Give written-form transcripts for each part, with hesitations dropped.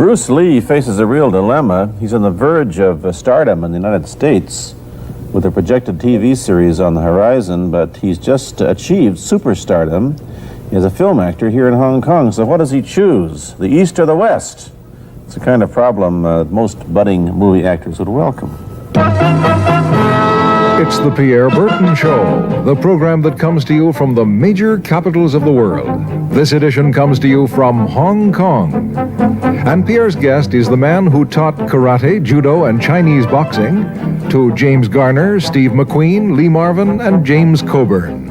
Bruce Lee faces a real dilemma. He's on the verge of stardom in the United States with a projected TV series on the horizon, but he's just achieved superstardom as a film actor here in Hong Kong. So what does he choose, the East or the West? It's the kind of problem most budding movie actors would welcome. It's the Pierre Berton Show, the program that comes to you from the major capitals of the world. This edition comes to you from Hong Kong. And Pierre's guest is the man who taught karate, judo, and Chinese boxing to James Garner, Steve McQueen, Lee Marvin, and James Coburn.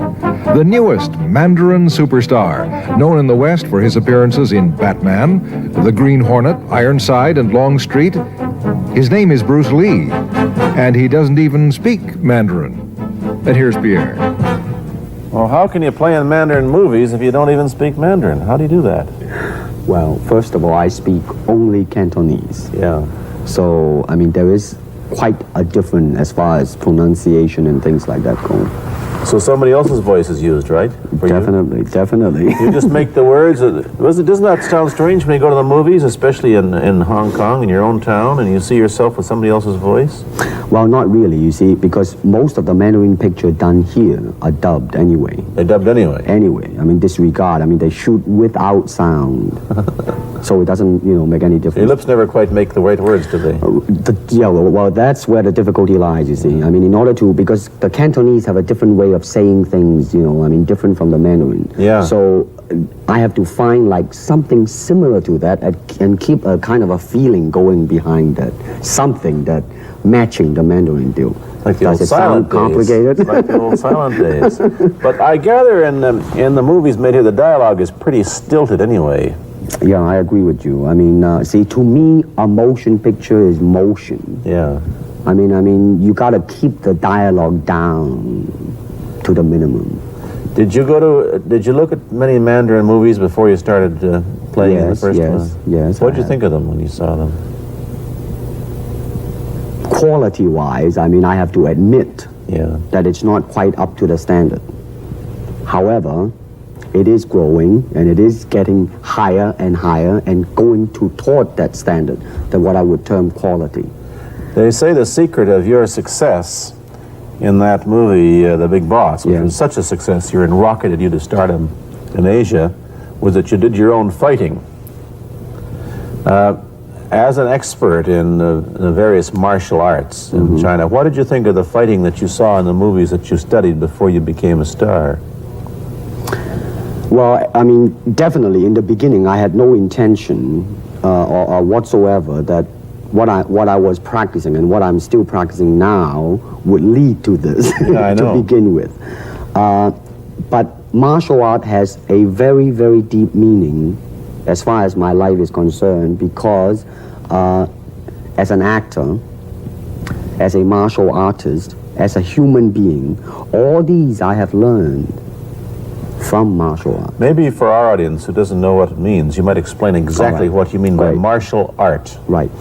The newest Mandarin superstar, known in the West for his appearances in Batman, The Green Hornet, Ironside, and Longstreet. His name is Bruce Lee, and he doesn't even speak Mandarin. And here's Pierre. Well, how can you play in Mandarin movies if you don't even speak Mandarin? How do you do that? Well, first of all, I speak only Cantonese. Yeah. So, I mean, there is quite a difference as far as pronunciation and things like that go. So somebody else's voice is used, right? Definitely, definitely. You just make the words. Doesn't that sound strange when you go to the movies, especially in Hong Kong, in your own town, and you see yourself with somebody else's voice? Well, not really, you see, because most of the Mandarin pictures done here are dubbed anyway. They're dubbed anyway? Anyway. I mean, disregard. I mean, they shoot without sound. So it doesn't, make any difference. Your lips never quite make the right words, do they? Well, that's where the difficulty lies, you see. I mean, in order to, because the Cantonese have a different way of saying things, different from the Mandarin. Yeah. So I have to find like something similar to that and keep a kind of a feeling going behind that. Something that matching the Mandarin deal. Like the Does old it sound complicated? Days. Like the old silent days. But I gather in the movies made here, the dialogue is pretty stilted anyway. Yeah, I agree with you. I mean, see, to me, a motion picture is motion. Yeah. I mean, you gotta keep the dialogue down to the minimum. Did you look at many Mandarin movies before you started playing in the first one? Yes. What did you think of them when you saw them? Quality-wise, I mean, I have to admit that it's not quite up to the standard. However, it is growing, and it is getting higher and higher and going toward that standard, than what I would term quality. They say the secret of your success in that movie, The Big Boss, which was such a success, you're rocketed you to stardom in Asia, was that you did your own fighting. As an expert in the various martial arts in China, what did you think of the fighting that you saw in the movies that you studied before you became a star? Well, I mean, definitely in the beginning, I had no intention or whatsoever that what I was practicing and what I'm still practicing now would lead to this to begin with. But martial art has a very, very deep meaning as far as my life is concerned, because as an actor, as a martial artist, as a human being, all these I have learned from martial art. Maybe for our audience who doesn't know what it means, you might explain exactly what you mean by martial art. Right.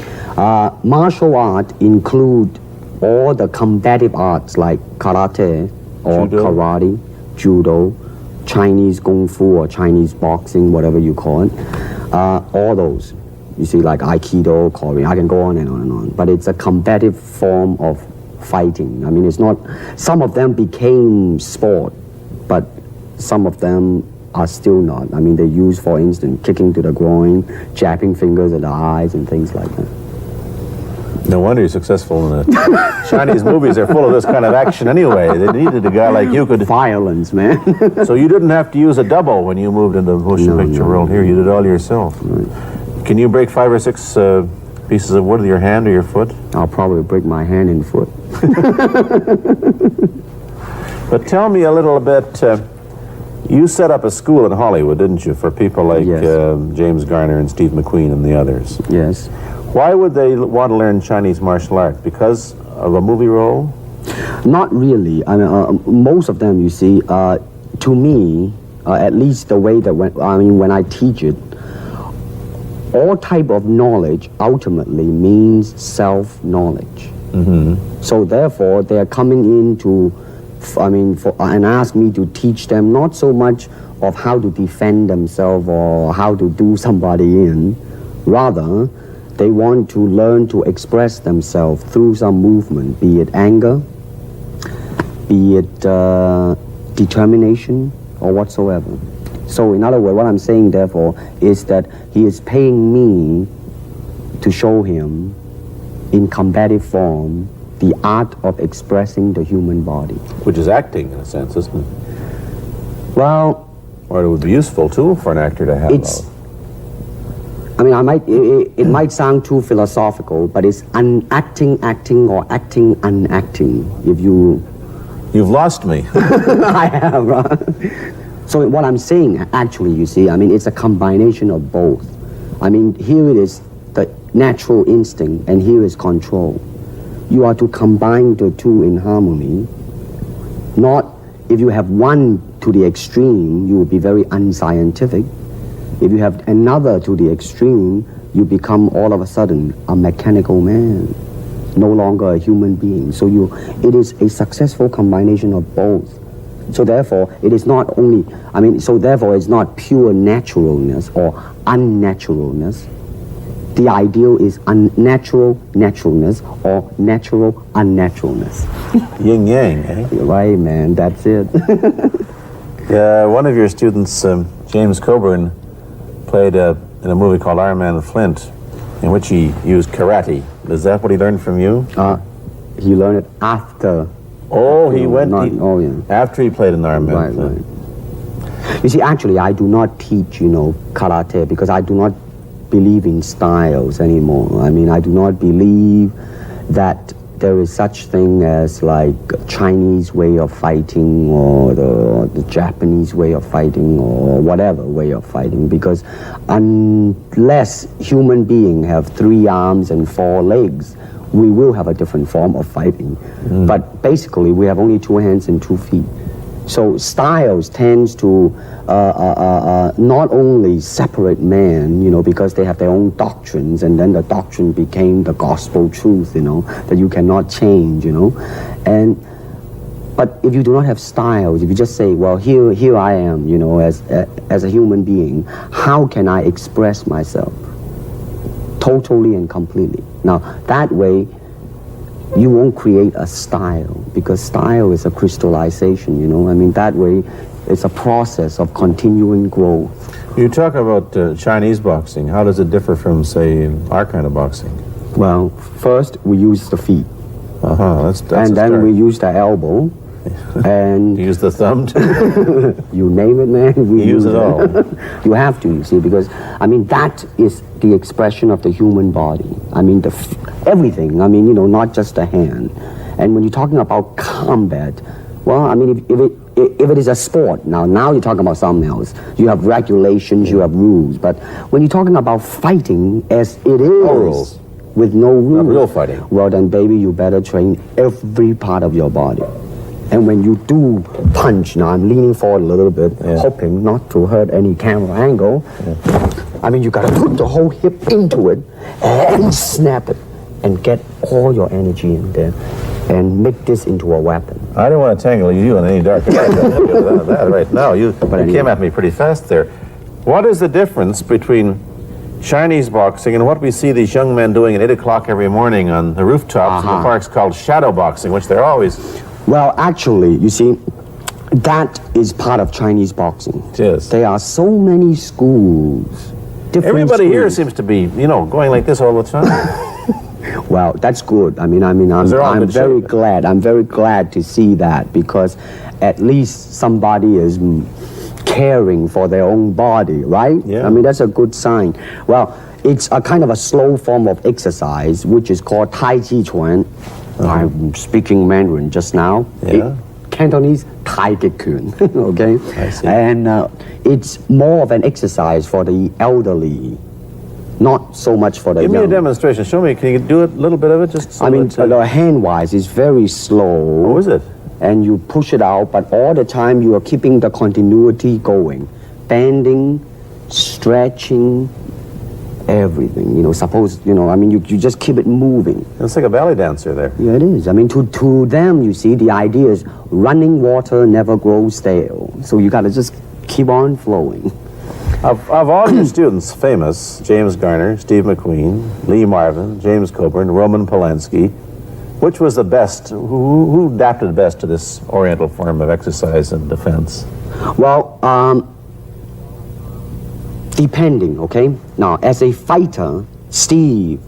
Martial art include all the combative arts like karate or karate, judo, Chinese kung fu or Chinese boxing, whatever you call it. All those. You see, like Aikido, Korean, I can go on and on and on. But it's a combative form of fighting. I mean, it's not, some of them became sport, but some of them are still not. I mean, they use, for instance, kicking to the groin, jabbing fingers at the eyes, and things like that. No wonder you're successful in it. Chinese movies are full of this kind of action anyway. They needed a guy like you could... Violence, man. So you didn't have to use a double when you moved into the motion picture world here. You did it all yourself. Right. Can you break 5 or 6 pieces of wood with your hand or your foot? I'll probably break my hand and foot. But tell me a little bit... you set up a school in Hollywood, didn't you, for people like James Garner and Steve McQueen and the others? Yes. Why would they want to learn Chinese martial art? Because of a movie role? Not really. I mean, most of them, you see, to me, at least the way that when I teach it, all type of knowledge ultimately means self-knowledge. So therefore, they are coming in to, and ask me to teach them not so much of how to defend themselves or how to do somebody in, Rather, they want to learn to express themselves through some movement, be it anger, be it determination, or whatsoever. So in other words, what I'm saying, therefore, is that he is paying me to show him in combative form the art of expressing the human body. Which is acting, in a sense, isn't it? Well, Or it would be useful, too, for an actor to have. it's, I mean, it might sound too philosophical, but it's acting or acting unacting, if you... You've lost me. I have, right? So what I'm saying, actually, you see, I mean, it's a combination of both. I mean, here it is the natural instinct, and here is control. You are to combine the two in harmony. Not, if you have one to the extreme, you will be very unscientific. If you have another to the extreme, you become all of a sudden a mechanical man, no longer a human being. So it is a successful combination of both. So therefore, it is not only, so therefore it's not pure naturalness or unnaturalness. The ideal is unnatural naturalness or natural unnaturalness. Yin yang, eh? Right, man, that's it. One of your students, James Coburn, played in a movie called Iron Man Flint, in which he used karate. Is that what he learned from you? He learned it after. Oh, he went yeah. after he played in Iron Man Right, Flint. right. You see, actually, I do not teach, karate because I do not believe in styles anymore. I mean, I do not believe that there is such thing as like Chinese way of fighting or the Japanese way of fighting or whatever way of fighting, because unless human beings have 3 arms and 4 legs, we will have a different form of fighting. But basically, we have only 2 hands and 2 feet. So styles tends to not only separate man, because they have their own doctrines, and then the doctrine became the gospel truth, that you cannot change, But if you do not have styles, if you just say, well, here I am, as a human being, how can I express myself totally and completely? Now, that way, you won't create a style, because style is a crystallization, that way it's a process of continuing growth. You talk about Chinese boxing. How does it differ from, say, our kind of boxing? Well, first we use the feet, That's and a then start. we use the elbow, and You use the thumb, too? you name it, man, we Use it all. You have to, you see, because, that is the expression of the human body. Everything, not just the hand. And when you're talking about combat, well, if it is a sport, now you're talking about something else. You have regulations, you have rules. But when you're talking about fighting as it is, rules. with no rules, Not real fighting. well then, baby, you better train every part of your body. And when you do punch, now I'm leaning forward a little bit, hoping not to hurt any camera angle. You gotta put the whole hip into it and snap it and get all your energy in there and make this into a weapon. I don't want to tangle you in any dark that right now. You anyway. came at me pretty fast there. What is the difference between Chinese boxing and what we see these young men doing at 8 o'clock every morning on the rooftops in the parks called shadow boxing, which they're always... Well, actually, you see, that is part of Chinese boxing. It is. There are so many schools. Everybody here schools. seems to be, going like this all the time. Well, that's good. They're all I'm good very shape. glad. I'm very glad to see that, because at least somebody is caring for their own body, right? Yeah. That's a good sign. Well, it's a kind of a slow form of exercise, which is called Tai Chi Chuan. I'm speaking Mandarin just now. Yeah. Cantonese Tai Chi Kun, okay? I see. And it's more of an exercise for the elderly, not so much for the Give me young. a demonstration. Show me. Can you do it? A little bit of it? Just so that, the hand-wise is very slow. Oh, is it? And you push it out, but all the time you are keeping the continuity going. Bending, stretching, everything. You just keep it moving. It's like a ballet dancer there. Yeah, it is. To them, you see, the idea is running water never grows stale. So you got to just keep on flowing. Of all your students, famous, James Garner, Steve McQueen, Lee Marvin, James Coburn, Roman Polanski, which was the best, who adapted best to this Oriental form of exercise and defense? Well, depending, okay? Now, as a fighter, Steve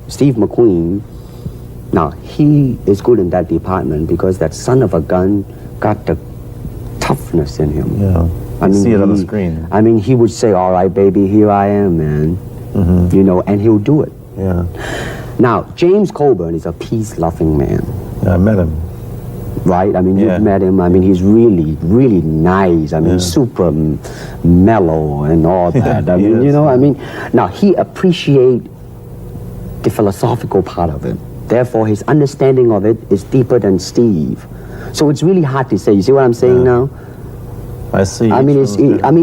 McQueen, now, he is good in that department because that son of a gun got the toughness in him. Yeah. I see it on the screen. I mean, he would say, all right, baby, here I am, man. Mm-hmm. You know, and he'll do it. Yeah. Now, James Coburn is a peace-loving man. Yeah, I met him. Right? I mean, Yeah. you've met him. I mean, he's really, really nice. I mean, super mellow and all that. I mean, you know, I mean, now, he appreciates the philosophical part of it. Therefore, his understanding of it is deeper than Steve. So it's really hard to say. You see what I'm saying now? I see. I mean,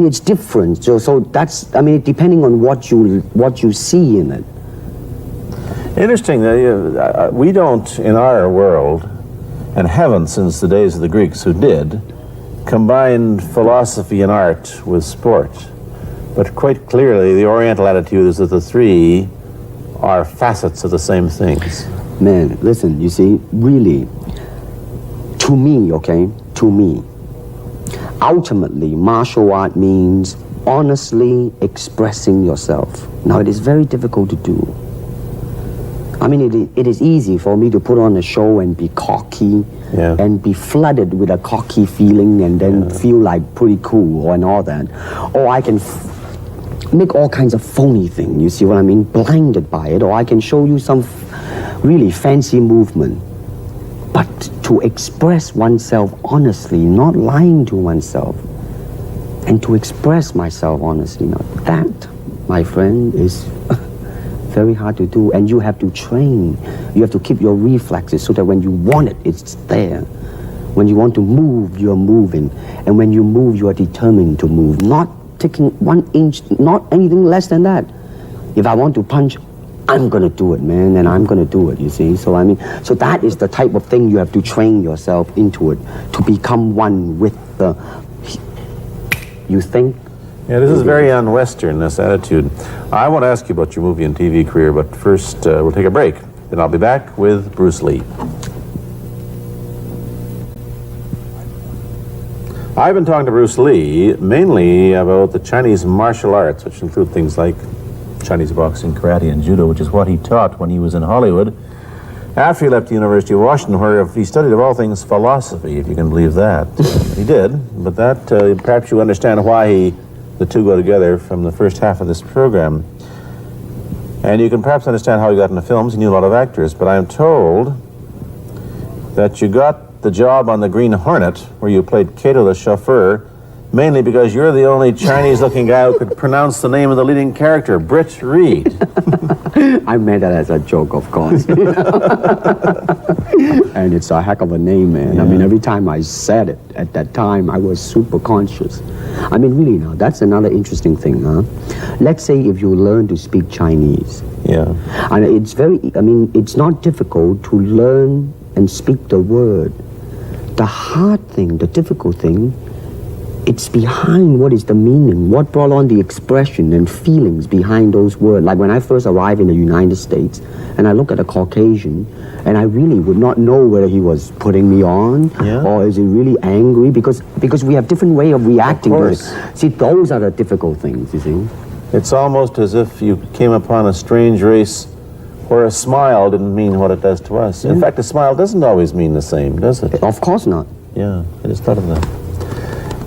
it's different. So that's, I mean, depending on what you see in it. Interesting that we don't, in our world, and haven't since the days of the Greeks who did, combine philosophy and art with sport. But quite clearly, the Oriental attitude is that the three are facets of the same things. Man, listen, you see, really, to me, okay, to me, ultimately, martial art means honestly expressing yourself. Now, it is very difficult to do. I mean, it is easy for me to put on a show and be cocky and be flooded with a cocky feeling and then feel like pretty cool and all that. Or I can make all kinds of phony things, you see what I mean? Blinded by it. Or I can show you some really fancy movement. But to express oneself honestly, not lying to oneself, and to express myself honestly, now that, my friend, is very hard to do, and you have to train. You have to keep your reflexes so that when you want it, it's there. When you want to move, you're moving, and when you move, you are determined to move, not taking 1 inch, not anything less than that. If I want to punch, I'm gonna do it, man, and I'm gonna do it, you see? So I mean, so that is the type of thing you have to train yourself into it, to become one with the, you think? Yeah, this is very un-Western, this attitude. I want to ask you about your movie and TV career, but first we'll take a break. Then I'll be back with Bruce Lee. I've been talking to Bruce Lee mainly about the Chinese martial arts, which include things like Chinese boxing, karate, and judo, which is what he taught when he was in Hollywood. After he left the University of Washington, where he studied, of all things, philosophy, if you can believe that. He did, but that, perhaps you understand why the two go together from the first half of this program. And you can perhaps understand how he got into films. He knew a lot of actors, but I'm told that you got the job on the Green Hornet, where you played Cato the chauffeur, mainly because you're the only Chinese-looking guy who could pronounce the name of the leading character, Britt Reed. I meant that as a joke, of course. And it's a heck of a name, man. Yeah. I mean, every time I said it at that time, I was super conscious. I mean, really now, that's another interesting thing, huh? Let's say if you learn to speak Chinese. Yeah. And it's it's not difficult to learn and speak the word. The hard thing, the difficult thing, it's behind what is the meaning, what brought on the expression and feelings behind those words. Like when I first arrived in the United States, and I look at a Caucasian, and I really would not know whether he was putting me on, or is he really angry, because we have different way of reacting to it. See, those are the difficult things, you see. It's almost as if you came upon a strange race where a smile didn't mean what it does to us. In fact, a smile doesn't always mean the same, does it? Of course not. Yeah, I just thought of that.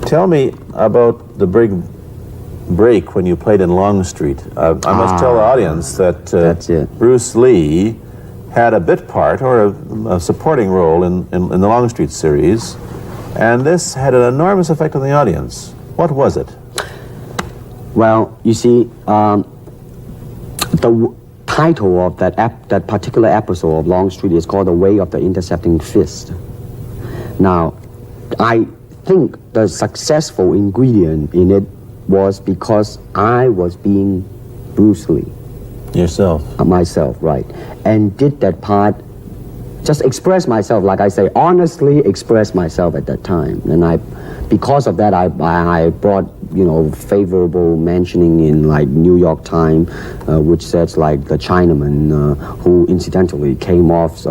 Tell me about the big break when you played in Longstreet. I must tell the audience that Bruce Lee had a bit part or a supporting role in the Longstreet series, and this had an enormous effect on the audience. What was it? Well, you see, the title of that particular episode of Longstreet is called The Way of the Intercepting Fist. Now, I think the successful ingredient in it was because I was being Bruce Lee. Yourself? Myself, right. And did that part, just express myself, like I say, honestly express myself at that time. And because of that, I brought favorable mentioning in like New York Times, which says like the Chinaman who incidentally came off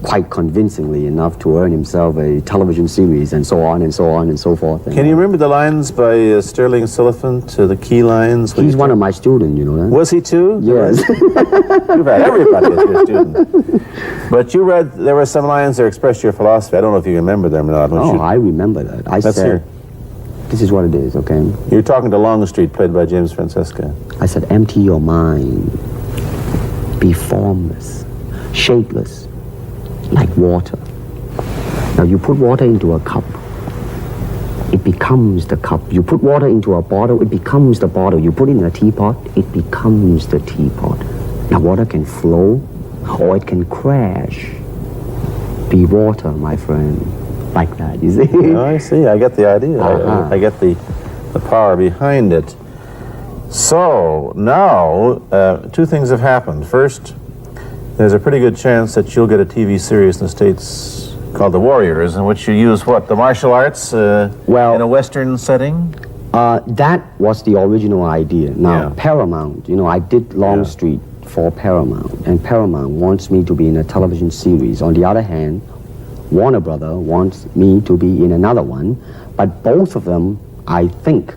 quite convincingly enough to earn himself a television series, and so on and so on and so forth. Can you remember the lines by Sterling Siliphant, the key lines? He's one of my students, you know that? Was he too? Yes. You've had everybody as your student. But you read, there were some lines that expressed your philosophy. I don't know if you remember them or not. Oh, I remember that. I Let's said, hear. this is what it is, okay? You're talking to Longstreet, played by James Francesca. I said, empty your mind. Be formless, shapeless, like water. Now you put water into a cup, it becomes the cup. You put water into a bottle, it becomes the bottle. You put it in a teapot, it becomes the teapot. Now water can flow or it can crash. Be water, my friend. Like that, you see? Oh, I see. I get the idea. I get the power behind it. So now, two things have happened. First, there's a pretty good chance that you'll get a TV series in the States called The Warriors, in which you use what, the martial arts in a Western setting? That was the original idea. Now, Yeah. Paramount, I did Longstreet for Paramount, and Paramount wants me to be in a television series. On the other hand, Warner Brother wants me to be in another one, but both of them, I think,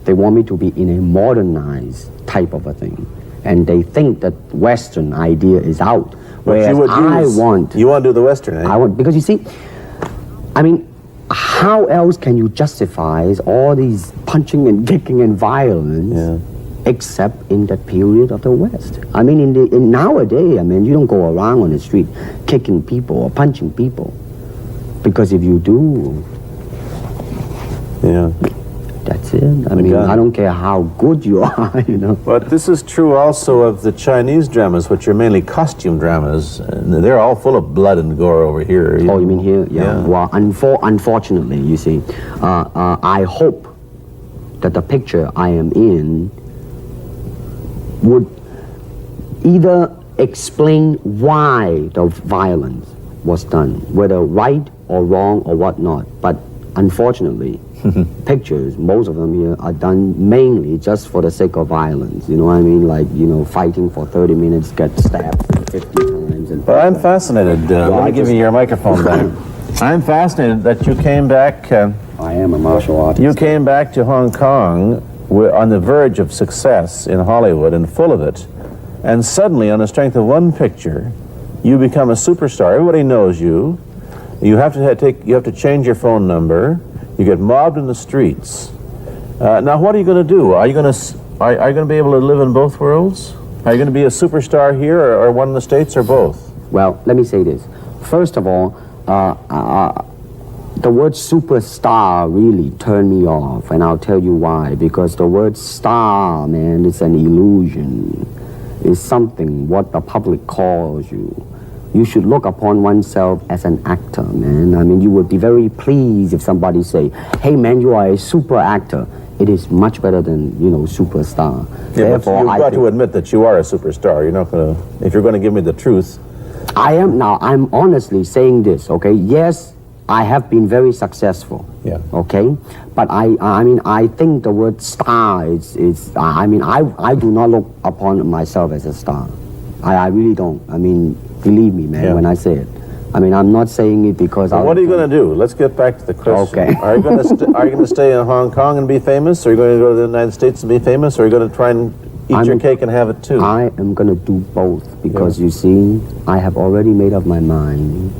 they want me to be in a modernized type of a thing. And they think that Western idea is out. Whereas You want to do the Western, eh? I want, because you see, I mean, how else can you justify all these punching and kicking and violence except in that period of the West? I mean, in nowadays, I mean, you don't go around on the street kicking people or punching people. Because if you do, that's it. I mean, I don't care how good you are, But this is true also of the Chinese dramas, which are mainly costume dramas. And they're all full of blood and gore over here. Oh, you mean here? Yeah. Well, unfortunately, you see, I hope that the picture I am in would either explain why the violence was done, whether right or wrong or whatnot. But unfortunately, pictures, most of them here, are done mainly just for the sake of violence. You know what I mean? Like, fighting for 30 minutes, get stabbed 50 times. But I'm fascinated. Let me give you your microphone back. I'm fascinated that you came back. I am a martial artist. You came back to Hong Kong on the verge of success in Hollywood and full of it. And suddenly, on the strength of one picture, you become a superstar. Everybody knows you. You have to change your phone number. You get mobbed in the streets. Now, what are you going to do? Are you going to be able to live in both worlds? Are you going to be a superstar here, or one in the States, or both? Well, let me say this. First of all, the word superstar really turned me off, and I'll tell you why. Because the word star, man, is an illusion. It's something what the public calls you. You should look upon oneself as an actor, man. I mean, you would be very pleased if somebody say, hey, man, you are a super actor. It is much better than, superstar. Yeah, therefore, you've got to admit that you are a superstar. You're not going to, if you're going to give me the truth. I'm honestly saying this, okay? Yes, I have been very successful. Yeah. Okay? But I think the word star I do not look upon myself as a star. I really don't. I mean, believe me, man, when I say it. I mean, I'm not saying it because what are you going to do? Let's get back to the question. Okay. Are you going to stay in Hong Kong and be famous? Or are you going to go to the United States and be famous? Or are you going to try and eat your cake and have it too? I am going to do both because, you see, I have already made up my mind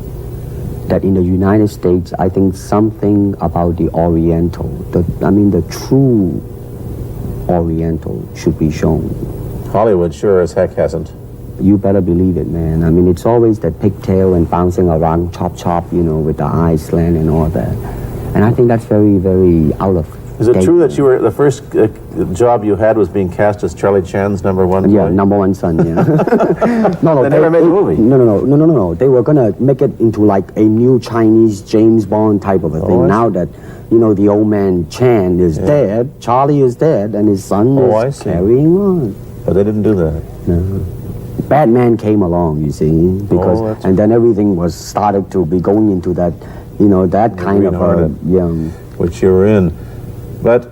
that in the United States, I think something about the Oriental, the true Oriental should be shown. Hollywood sure as heck hasn't. You better believe it, man. I mean, it's always that pigtail and bouncing around, chop, with the eyes slant and all that. And I think that's very, very out of Is it true that you were the first job you had was being cast as Charlie Chan's number one? Yeah, number one son, yeah. No, they never made the movie. No. They were going to make it into like a new Chinese James Bond type of a thing. Now that, the old man Chan is dead, Charlie is dead, and his son is carrying on. But they didn't do that. No. Batman came along, you see, because and then everything was started to be going into that, that kind of which you were in. But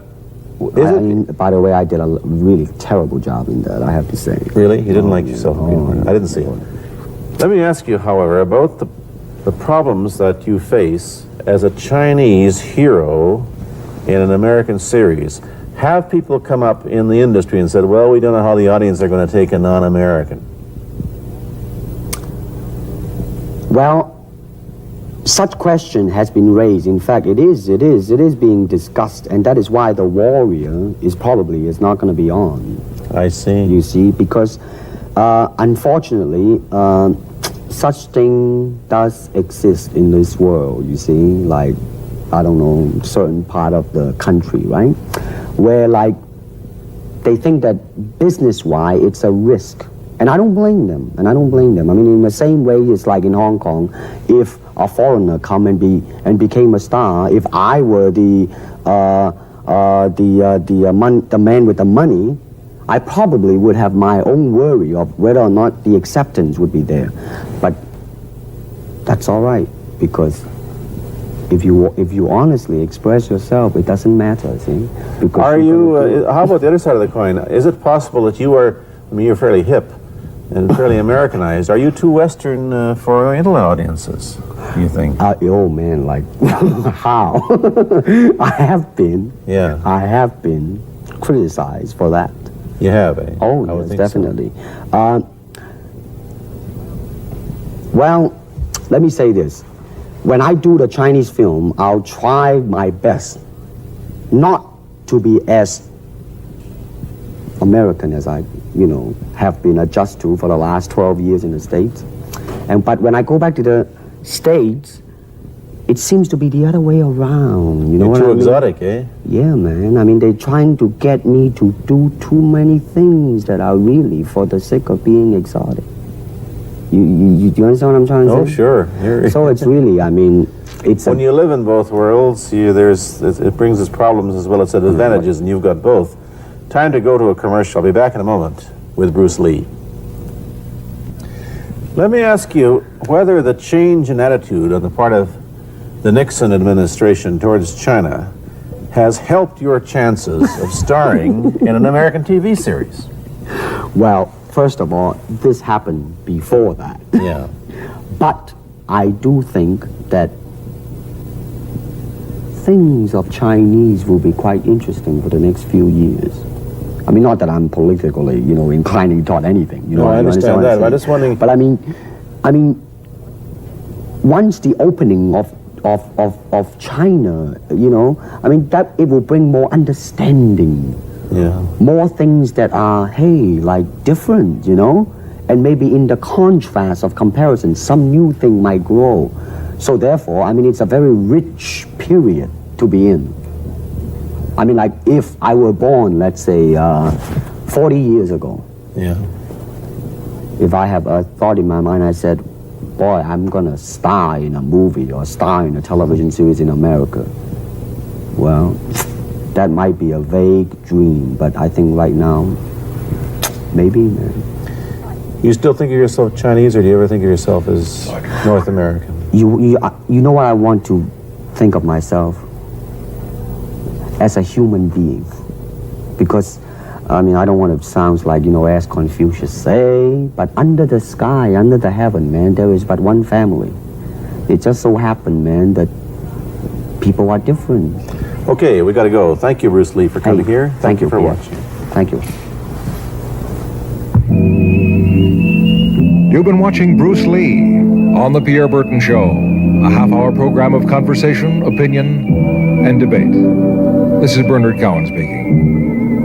By the way, I did a really terrible job in that, I have to say. Really? You didn't like yourself? I didn't see it. Let me ask you, however, about the problems that you face as a Chinese hero in an American series. Have people come up in the industry and said, well, we don't know how the audience are going to take a non-American? Well, such question has been raised. In fact, it is being discussed, and that is why The Warrior is not going to be on. I see. You see, because unfortunately, such thing does exist in this world. You see, like, I don't know, certain part of the country, right, where like they think that business-wise it's a risk. And I don't blame them, I mean, in the same way, it's like in Hong Kong, if a foreigner come and became a star, if I were the man with the money, I probably would have my own worry of whether or not the acceptance would be there. But that's all right, because if you honestly express yourself, it doesn't matter, see? Because are you, how about the other side of the coin? Is it possible that you are, I mean, you're fairly hip and fairly Americanized. Are you too Western for Oriental audiences, do you think? Oh man, like, how? I have been criticized for that. You have, eh? Oh, yes, definitely. So. Well, let me say this. When I do the Chinese film, I'll try my best not to be as American as I, have been adjusted to for the last 12 years in the States. But when I go back to the States, it seems to be the other way around. You know what I mean? You're too exotic, eh? Yeah, man. I mean, they're trying to get me to do too many things that are really for the sake of being exotic. You understand what I'm trying to say? Oh, sure. So it's really, I mean, it's when you live in both worlds, it brings us problems as well as advantages, and you've got both. Time to go to a commercial. I'll be back in a moment with Bruce Lee. Let me ask you whether the change in attitude on the part of the Nixon administration towards China has helped your chances of starring in an American TV series. Well, first of all, this happened before that. Yeah. But I do think that things of Chinese will be quite interesting for the next few years. I mean, not that I'm politically, inclining toward anything. No, I understand that. I'm just wondering. But I mean, once the opening of China, I mean, that it will bring more understanding. Yeah. More things that are, like different, and maybe in the contrast of comparison, some new thing might grow. So therefore, I mean, it's a very rich period to be in. I mean, like if I were born, let's say, 40 years ago. Yeah. If I have a thought in my mind, I said, boy, I'm gonna star in a movie or star in a television series in America. Well, that might be a vague dream, but I think right now, maybe, man. You still think of yourself Chinese, or do you ever think of yourself as North American? You know what I want to think of myself? As a human being. Because, I mean, I don't want to sound like, as Confucius say, but under the sky, under the heaven, man, there is but one family. It just so happened, man, that people are different. Okay, we got to go. Thank you, Bruce Lee, for coming here. Thank you for Pierre. watching. Thank you. You've been watching Bruce Lee on The Pierre Berton Show, a half-hour program of conversation, opinion, and debate. This is Bernard Cowan speaking.